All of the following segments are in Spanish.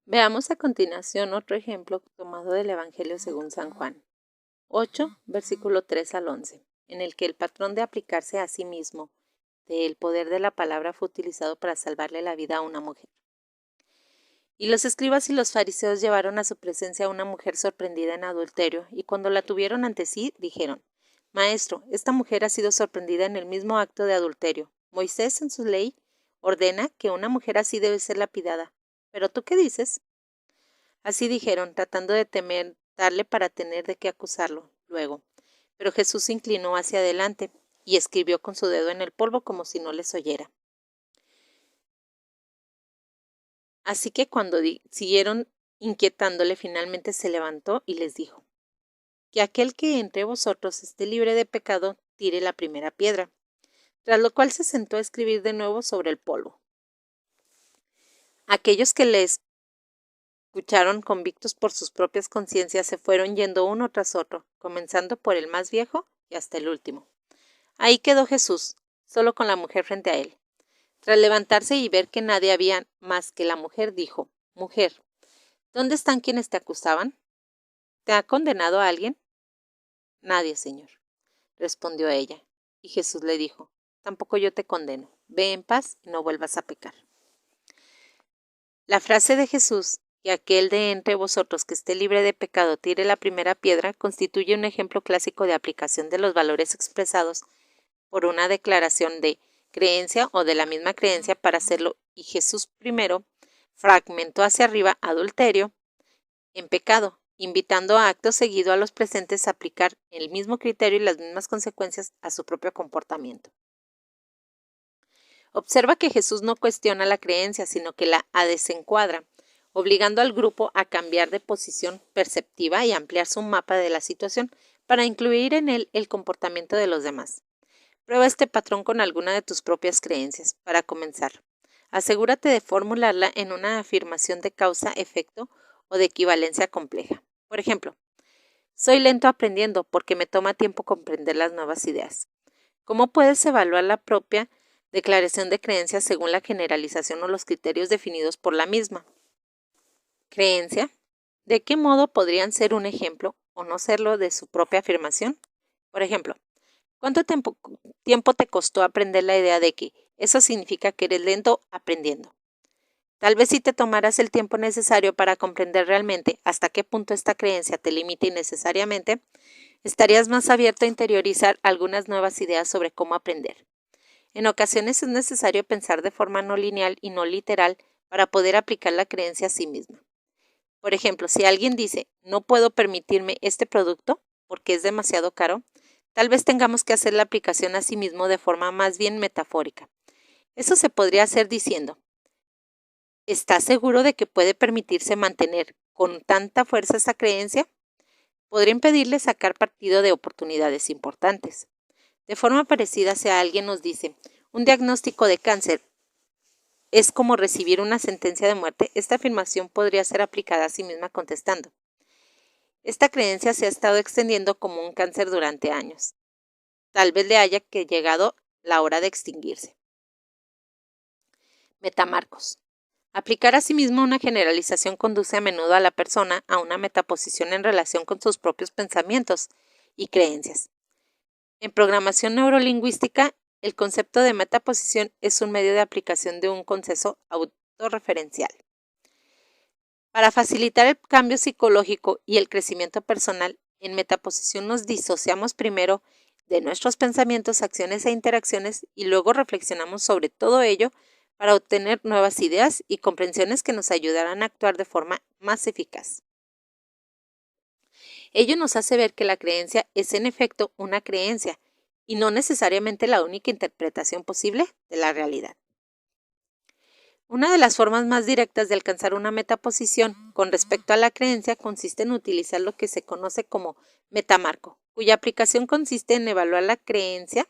Veamos a continuación otro ejemplo tomado del Evangelio según San Juan 8, versículo 3 al 11, en el que el patrón de aplicarse a sí mismo del poder de la palabra fue utilizado para salvarle la vida a una mujer. Y los escribas y los fariseos llevaron a su presencia a una mujer sorprendida en adulterio, y cuando la tuvieron ante sí, dijeron: Maestro, esta mujer ha sido sorprendida en el mismo acto de adulterio. Moisés en su ley ordena que una mujer así debe ser lapidada. ¿Pero tú qué dices? Así dijeron, tratando de temerle para tener de qué acusarlo luego. Pero Jesús se inclinó hacia adelante y escribió con su dedo en el polvo como si no les oyera. Así que cuando siguieron inquietándole, finalmente se levantó y les dijo: Que aquel que entre vosotros esté libre de pecado, tire la primera piedra. Tras lo cual se sentó a escribir de nuevo sobre el polvo. Aquellos que le escucharon, convictos por sus propias conciencias, se fueron yendo uno tras otro, comenzando por el más viejo y hasta el último. Ahí quedó Jesús, solo con la mujer frente a él. Tras levantarse y ver que nadie había más que la mujer, dijo: Mujer, ¿dónde están quienes te acusaban? ¿Te ha condenado a alguien? Nadie, Señor, respondió ella. Y Jesús le dijo: Tampoco yo te condeno. Ve en paz y no vuelvas a pecar. La frase de Jesús, que aquel de entre vosotros que esté libre de pecado tire la primera piedra, constituye un ejemplo clásico de aplicación de los valores expresados por una declaración de creencia o de la misma creencia para hacerlo, y Jesús primero fragmentó hacia arriba adulterio en pecado, invitando a acto seguido a los presentes a aplicar el mismo criterio y las mismas consecuencias a su propio comportamiento. Observa que Jesús no cuestiona la creencia, sino que la desencuadra, obligando al grupo a cambiar de posición perceptiva y ampliar su mapa de la situación para incluir en él el comportamiento de los demás. Prueba este patrón con alguna de tus propias creencias. Para comenzar, asegúrate de formularla en una afirmación de causa-efecto o de equivalencia compleja. Por ejemplo, soy lento aprendiendo porque me toma tiempo comprender las nuevas ideas. ¿Cómo puedes evaluar la propia declaración de creencia según la generalización o los criterios definidos por la misma creencia? ¿De qué modo podrían ser un ejemplo o no serlo de su propia afirmación? Por ejemplo, ¿cuánto tiempo te costó aprender la idea de que eso significa que eres lento aprendiendo? Tal vez si te tomaras el tiempo necesario para comprender realmente hasta qué punto esta creencia te limita innecesariamente, estarías más abierto a interiorizar algunas nuevas ideas sobre cómo aprender. En ocasiones es necesario pensar de forma no lineal y no literal para poder aplicar la creencia a sí misma. Por ejemplo, si alguien dice, no puedo permitirme este producto porque es demasiado caro, tal vez tengamos que hacer la aplicación a sí mismo de forma más bien metafórica. Eso se podría hacer diciendo: ¿estás seguro de que puede permitirse mantener con tanta fuerza esa creencia? Podría impedirle sacar partido de oportunidades importantes. De forma parecida, si alguien nos dice, un diagnóstico de cáncer es como recibir una sentencia de muerte, esta afirmación podría ser aplicada a sí misma contestando: esta creencia se ha estado extendiendo como un cáncer durante años. Tal vez le haya llegado la hora de extinguirse. Metamarcos. Aplicar a sí mismo una generalización conduce a menudo a la persona a una metaposición en relación con sus propios pensamientos y creencias. En programación neurolingüística, el concepto de metaposición es un medio de aplicación de un concepto autorreferencial. Para facilitar el cambio psicológico y el crecimiento personal, en metaposición nos disociamos primero de nuestros pensamientos, acciones e interacciones y luego reflexionamos sobre todo ello para obtener nuevas ideas y comprensiones que nos ayudarán a actuar de forma más eficaz. Ello nos hace ver que la creencia es en efecto una creencia y no necesariamente la única interpretación posible de la realidad. Una de las formas más directas de alcanzar una metaposición con respecto a la creencia consiste en utilizar lo que se conoce como metamarco, cuya aplicación consiste en evaluar la creencia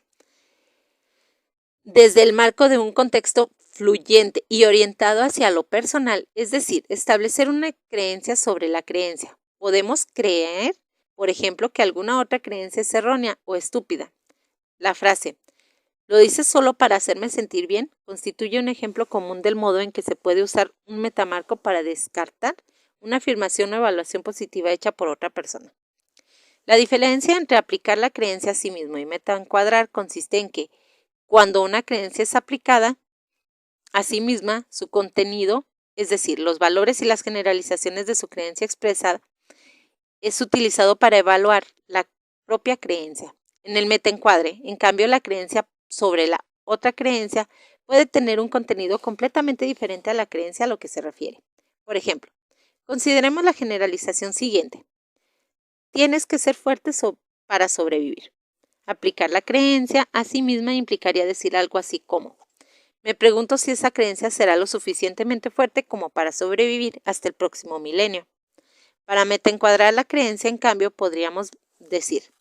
desde el marco de un contexto fluyente y orientado hacia lo personal, es decir, establecer una creencia sobre la creencia. Podemos creer, por ejemplo, que alguna otra creencia es errónea o estúpida. La frase ¿Lo dices solo para hacerme sentir bien? Constituye un ejemplo común del modo en que se puede usar un metamarco para descartar una afirmación o evaluación positiva hecha por otra persona. La diferencia entre aplicar la creencia a sí mismo y metaencuadrar consiste en que cuando una creencia es aplicada a sí misma, su contenido, es decir, los valores y las generalizaciones de su creencia expresada, es utilizado para evaluar la propia creencia. En el metaencuadre, en cambio, la creencia sobre la otra creencia puede tener un contenido completamente diferente a la creencia a lo que se refiere. Por ejemplo, consideremos la generalización siguiente. Tienes que ser fuerte para sobrevivir. Aplicar la creencia a sí misma implicaría decir algo así como: me pregunto si esa creencia será lo suficientemente fuerte como para sobrevivir hasta el próximo milenio. Para metaencuadrar la creencia, en cambio, podríamos decir: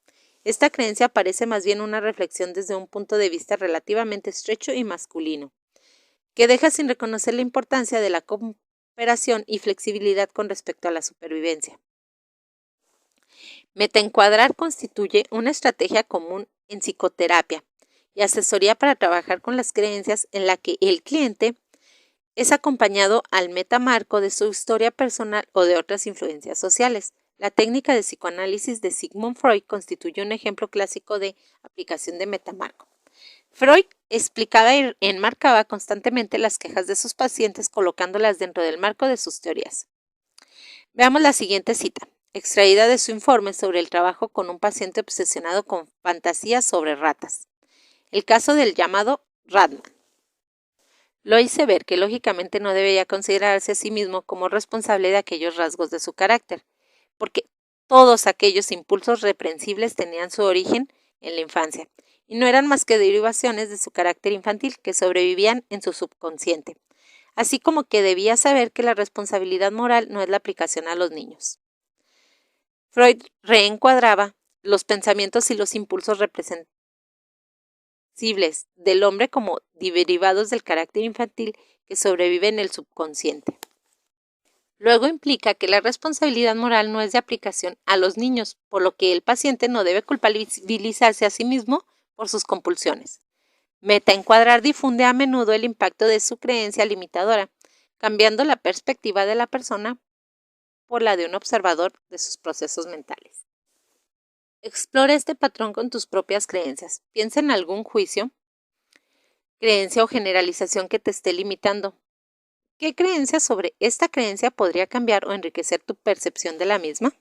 esta creencia parece más bien una reflexión desde un punto de vista relativamente estrecho y masculino, que deja sin reconocer la importancia de la cooperación y flexibilidad con respecto a la supervivencia. Metaencuadrar constituye una estrategia común en psicoterapia y asesoría para trabajar con las creencias, en la que el cliente es acompañado al metamarco de su historia personal o de otras influencias sociales. La técnica de psicoanálisis de Sigmund Freud constituye un ejemplo clásico de aplicación de metamarco. Freud explicaba y enmarcaba constantemente las quejas de sus pacientes, colocándolas dentro del marco de sus teorías. Veamos la siguiente cita, extraída de su informe sobre el trabajo con un paciente obsesionado con fantasías sobre ratas. El caso del llamado Ratman. Lo hice ver que lógicamente no debería considerarse a sí mismo como responsable de aquellos rasgos de su carácter, porque todos aquellos impulsos reprensibles tenían su origen en la infancia, y no eran más que derivaciones de su carácter infantil que sobrevivían en su subconsciente, así como que debía saber que la responsabilidad moral no es la aplicación a los niños. Freud reencuadraba los pensamientos y los impulsos representativos del hombre como derivados del carácter infantil que sobrevive en el subconsciente. Luego implica que la responsabilidad moral no es de aplicación a los niños, por lo que el paciente no debe culpabilizarse a sí mismo por sus compulsiones. Metaencuadrar difunde a menudo el impacto de su creencia limitadora, cambiando la perspectiva de la persona por la de un observador de sus procesos mentales. Explora este patrón con tus propias creencias. Piensa en algún juicio, creencia o generalización que te esté limitando. ¿Qué creencia sobre esta creencia podría cambiar o enriquecer tu percepción de la misma?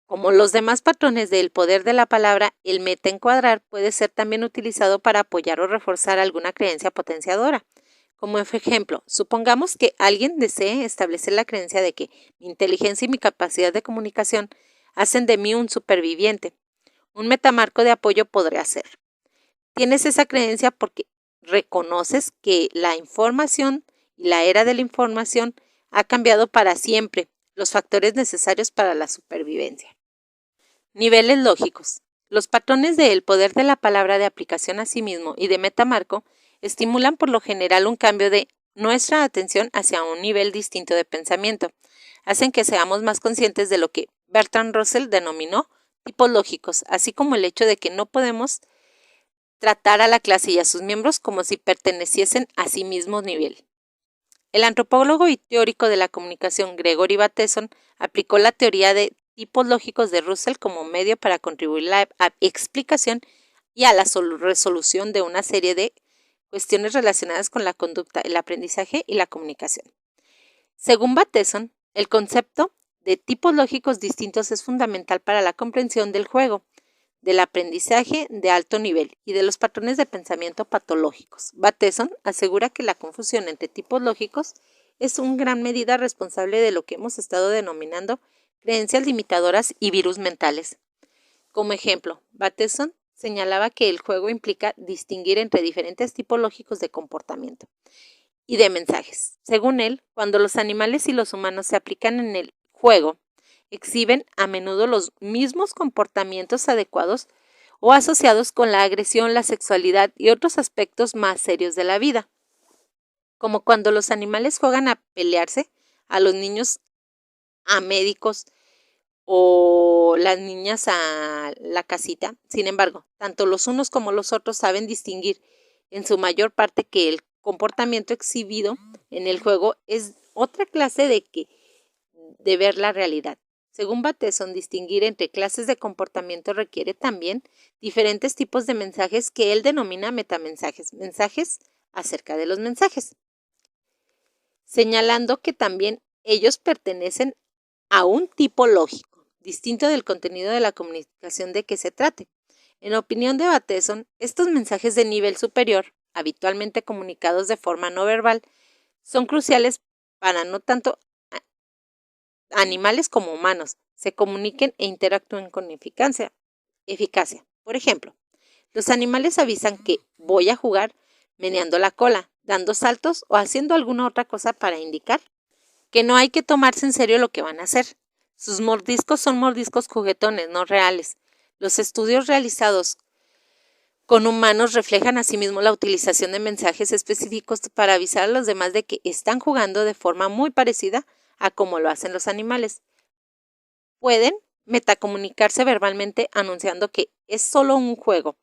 Como los demás patrones del poder de la palabra, el metaencuadrar puede ser también utilizado para apoyar o reforzar alguna creencia potenciadora. Como ejemplo, supongamos que alguien desee establecer la creencia de que mi inteligencia y mi capacidad de comunicación hacen de mí un superviviente. Un metamarco de apoyo podría ser: tienes esa creencia porque reconoces que la información y la era de la información ha cambiado para siempre los factores necesarios para la supervivencia. Niveles lógicos. Los patrones del poder de la palabra de aplicación a sí mismo y de metamarco estimulan por lo general un cambio de nuestra atención hacia un nivel distinto de pensamiento. Hacen que seamos más conscientes de lo que Bertrand Russell denominó tipos lógicos, así como el hecho de que no podemos tratar a la clase y a sus miembros como si perteneciesen a sí mismo nivel. El antropólogo y teórico de la comunicación Gregory Bateson aplicó la teoría de tipos lógicos de Russell como medio para contribuir a la explicación y a la resolución de una serie de cuestiones relacionadas con la conducta, el aprendizaje y la comunicación. Según Bateson, el concepto de tipos lógicos distintos es fundamental para la comprensión del juego, del aprendizaje de alto nivel y de los patrones de pensamiento patológicos. Bateson asegura que la confusión entre tipos lógicos es en gran medida responsable de lo que hemos estado denominando creencias limitadoras y virus mentales. Como ejemplo, Bateson señalaba que el juego implica distinguir entre diferentes tipos lógicos de comportamiento y de mensajes. Según él, cuando los animales y los humanos se aplican en el juego, exhiben a menudo los mismos comportamientos adecuados o asociados con la agresión, la sexualidad y otros aspectos más serios de la vida. Como cuando los animales juegan a pelearse, a los niños a médicos o las niñas a la casita. Sin embargo, tanto los unos como los otros saben distinguir en su mayor parte que el comportamiento exhibido en el juego es otra clase de ver la realidad. Según Bateson, distinguir entre clases de comportamiento requiere también diferentes tipos de mensajes que él denomina metamensajes, mensajes acerca de los mensajes, señalando que también ellos pertenecen a un tipo lógico, distinto del contenido de la comunicación de que se trate. En opinión de Bateson, estos mensajes de nivel superior, habitualmente comunicados de forma no verbal, son cruciales para no tanto animales como humanos se comuniquen e interactúen con eficacia. Por ejemplo, los animales avisan que voy a jugar meneando la cola, dando saltos o haciendo alguna otra cosa para indicar que no hay que tomarse en serio lo que van a hacer. Sus mordiscos son mordiscos juguetones, no reales. Los estudios realizados con humanos reflejan asimismo la utilización de mensajes específicos para avisar a los demás de que están jugando de forma muy parecida a como lo hacen los animales. Pueden metacomunicarse verbalmente anunciando que es solo un juego,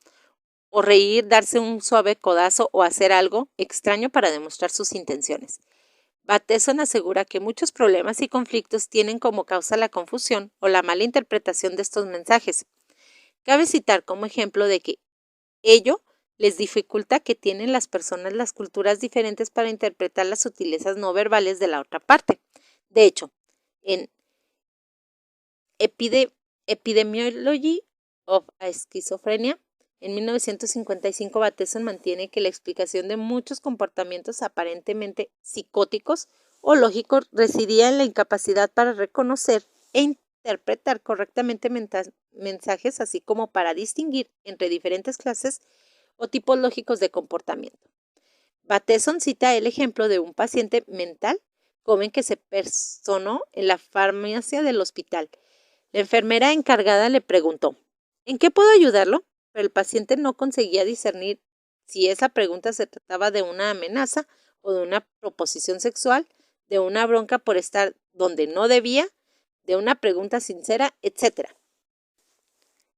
o reír, darse un suave codazo o hacer algo extraño para demostrar sus intenciones. Bateson asegura que muchos problemas y conflictos tienen como causa la confusión o la mala interpretación de estos mensajes. Cabe citar como ejemplo de que ello les dificulta que tienen las personas las culturas diferentes para interpretar las sutilezas no verbales de la otra parte. De hecho, en Epidemiology of Schizophrenia, en 1955, Bateson mantiene que la explicación de muchos comportamientos aparentemente psicóticos o lógicos residía en la incapacidad para reconocer e interpretar correctamente mensajes, así como para distinguir entre diferentes clases o tipos lógicos de comportamiento. Bateson cita el ejemplo de un paciente mental joven que se personó en la farmacia del hospital. La enfermera encargada le preguntó, ¿en qué puedo ayudarlo? Pero el paciente no conseguía discernir si esa pregunta se trataba de una amenaza o de una proposición sexual, de una bronca por estar donde no debía, de una pregunta sincera, etc.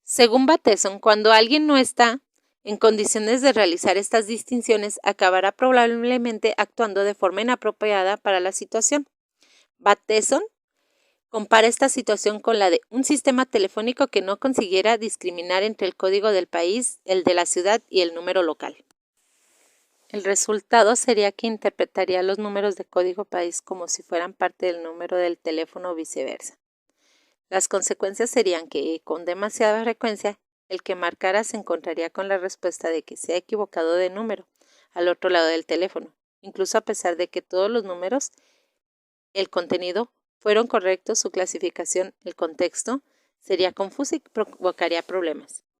Según Bateson, cuando alguien no está en condiciones de realizar estas distinciones, acabará probablemente actuando de forma inapropiada para la situación. Bateson compara esta situación con la de un sistema telefónico que no consiguiera discriminar entre el código del país, el de la ciudad y el número local. El resultado sería que interpretaría los números de código país como si fueran parte del número del teléfono o viceversa. Las consecuencias serían que, con demasiada frecuencia, el que marcara se encontraría con la respuesta de que se ha equivocado de número al otro lado del teléfono, incluso a pesar de que todos los números, el contenido, fueron correctos, su clasificación, el contexto, sería confusa y provocaría problemas.